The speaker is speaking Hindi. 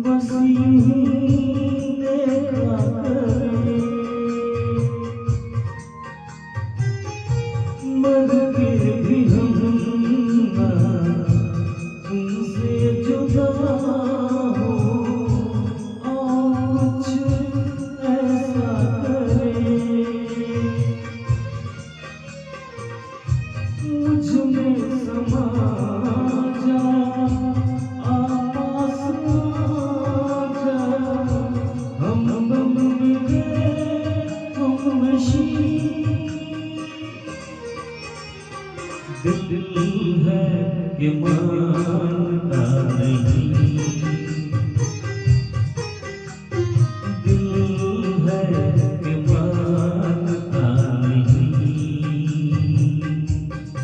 बस यूं देखा करे, मगर फिर भी हम ना तुमसे जुदा हो, और कुछ ऐसा करे मुझ में समा जा, आस आ जा, हम मिले हम नशी। दिल है कि मानता नहीं,